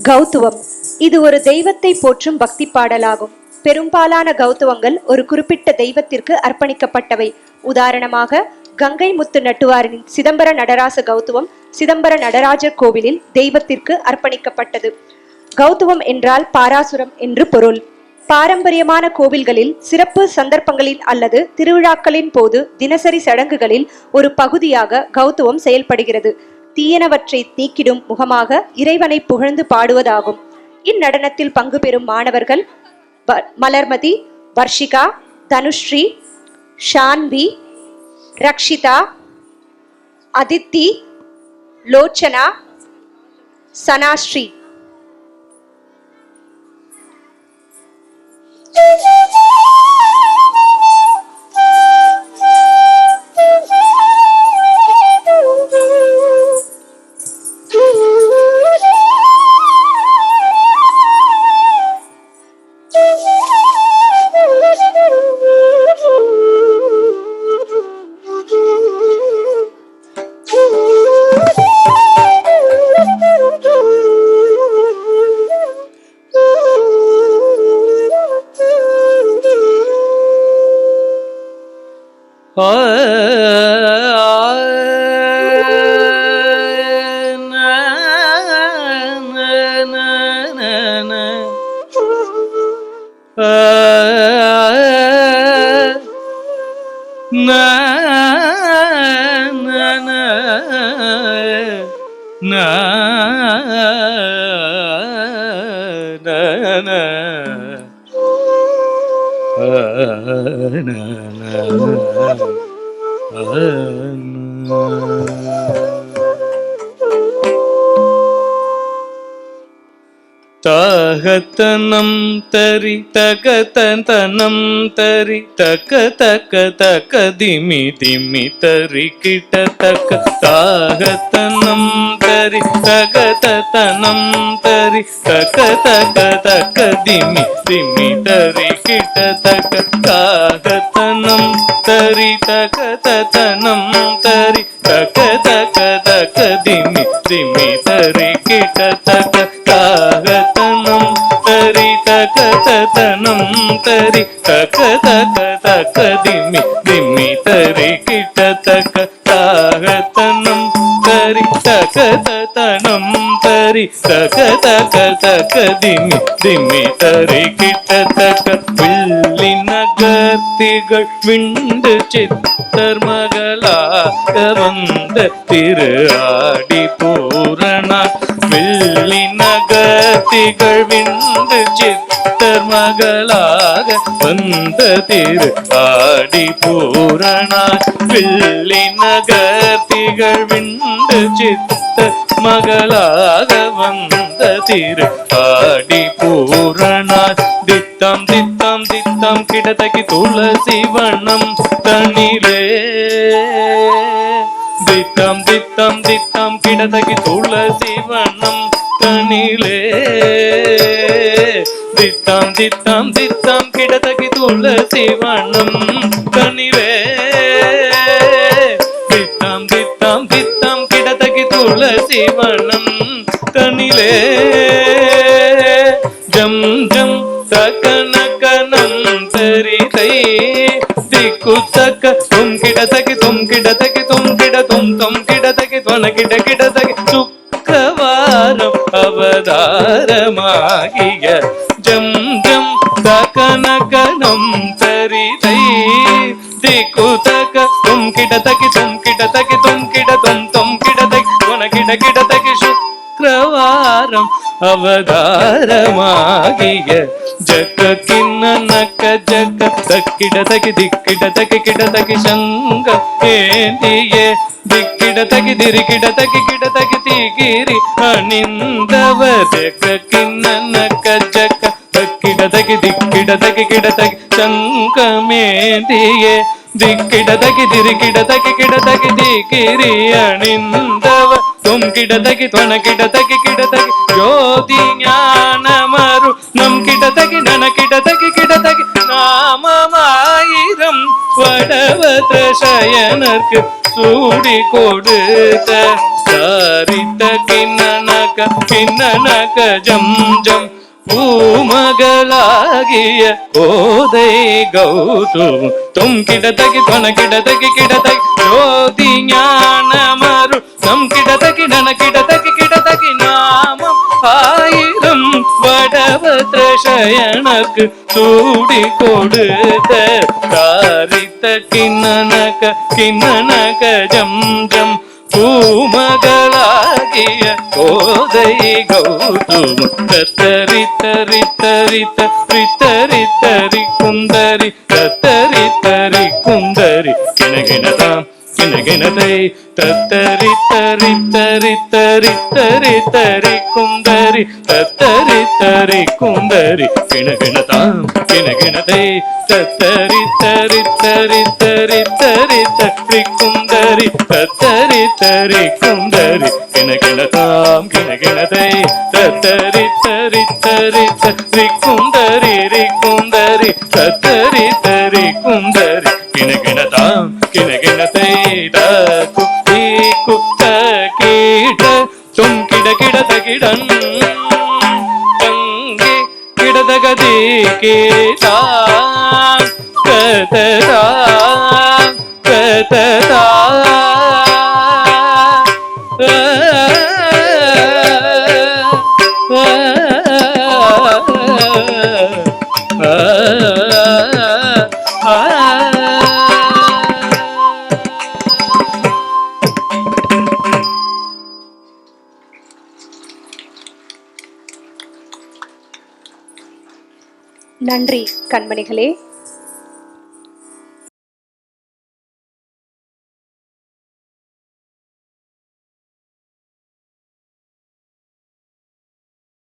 கௌத்துவம் இது ஒரு தெய்வத்தை போற்றும் பக்தி பாடலாகும். பெரும்பாலான கௌத்துவங்கள் ஒரு குறிப்பிட்ட தெய்வத்திற்கு அர்ப்பணிக்கப்பட்டவை. உதாரணமாக கங்கை முத்து நட்டுவாரின் சிதம்பர நடராச கௌத்துவம் சிதம்பர நடராஜர் கோவிலில் தெய்வத்திற்கு அர்ப்பணிக்கப்பட்டது. கௌத்துவம் என்றால் பாராசுரம் என்று பொருள். பாரம்பரியமான கோவில்களில் சிறப்பு சந்தர்ப்பங்களில் அல்லது திருவிழாக்களின் போது தினசரி சடங்குகளில் ஒரு பகுதியாக கௌத்துவம் செயல்படுகிறது. தீயனவற்றை நீக்கிடும் முகமாக இறைவனை புகழ்ந்து பாடுவதாகும். இந்நடனத்தில் பங்கு பெறும் மாணவர்கள் மலர்மதி, வர்ஷிகா, தனுஸ்ரீ, ஷான்வி, ரக்ஷிதா, அதித்தி, லோச்சனா, சனாஸ்ரீ. தாகத்தனம் தரி தகதனம் தரி தக்க தக்க தக்க திமி திமி தரி கிட்ட தக்க தாகத்தனம் தரி தகதனம் தரி தக்க தக்க தக்க திமி திமி தரி கிட்ட தக்க தாகத்தனம் தரி தகதனம் தரி தக்க தக்க தக்க திமி திமி தரி கிட்ட தக்க தாகத்தனம் தரி தகதனம் தரி தக்க தக்க தக்க திமி திமி தரி கிட்ட தக்க தாகத்தனம் தரி தகதனம் தரி தக்க தக்க தக்க திமி திமி தரி கிட்ட தக்க வில்லின கத்திகள் விண்டு சித்தர் மகளாக வந்த திரு ஆடி பூரணா வில்லின கத்திகள் விண்டு சித்தர் மகளாக வந்த திரு ஆடி பூரணா வில்லின கத்திகள் விண்டு சித்தர் மகளாக வந்த திரு ஆடி பூரணா தித்தம் தித்தம் தித்தம் கிடதகி துளசி வண்ணம் தனிலே தித்தம் தித்தம் தித்தம் கிடதகி துளசி வண்ணம் தனிலே தித்தம் தித்தம் தித்தம் கிடதகி துளசி வண்ணம் தனிலே தித்தம் தித்தம் தித்தம் கிடதகி துளசி வண்ணம் தனிலே ஜம் ஜம் சகனகனம் தரிதை திக்கு தக்க தும் கிடதகி தும் கிடதகி தும் கிட தும் தும் கிடதகி துவன கிட கிடதகி சுக்கவாரம் அவதாரமாகிய ஜம் ஜம் சகனகனம் தரிதை திக்கு தக்க தும் கிடதகி தும் கிடதகி தும் கிட தும் தும் கிடதகி துவன கிட கிடதகி சுக்கவாரம் அவதாரமாகிய ஜக்க கிண்ணனக்க ஜக்க தக்கிடதகி திக்கிடதகி கிடதகி சங்க ஏந்தியே திக்கிடதகி திரிகிடதகி கிடதகி திகிரி அணிந்தவ ஜக்க கிண்ணனக்க ஜக்க தக்கிடதகி திக்கிடதகி கிடதகி சங்கமேந்தியே திக்கிடதகி திரிகிடதகி கிடதகி திகிரி அணிந்தவ தும் கிடதகி துவன கிடதகி கிடதகி ஜோதி ஞானமரு நம் கிடதகி நன கிடதகி கிடதகி நாமமாயிரம் வடவத சயனர்க்கு சூடி கொடுத்த சாரித்த கிண்ணன கிண்ணனக ஜம் ஜம் பூமகளாகிய கோதை கௌதும் தும் கிடதகி தொன கிடதகி கிடதகி ஜோதி ஞானமரு நம் கிடதகி நன கிடதகி கிடதகி நாமம் ஆயிரம் வடவத்ரசயனக்கு சூடி கொடுத்த தாரித்த கிண்ணனக ஜம் ஜம் பூமகளாகிய கோதை கௌதும் தத்தரி தரி தரி தரி தரி தரி குந்தரி தத்தரி தரி குந்தரி கிணகிணதாம் கிணகிணதை தத்தரி தரி தரி தரி தரி தரி குந்தரி தத்தரி தரி குந்தரி கிணகிணதாம் கிணகிணதை தத்தரி தரி தரி தரி தரி தரி குந்தரி தத்தரி தரி குந்தரி கிணகிணதாம் கிணகிணதை தத்தரி தரி தரி தரி குந்தரி ரி குந்தரி தத்தரி தரி குந்தரி கிணகிணதாம் கிணகிணதை குத்தி குத்த கீட தும் கிட கிட தகிடன் தங்கி கிடதகதி கேதா கததா கததா நன்றி கண்மணிகளே.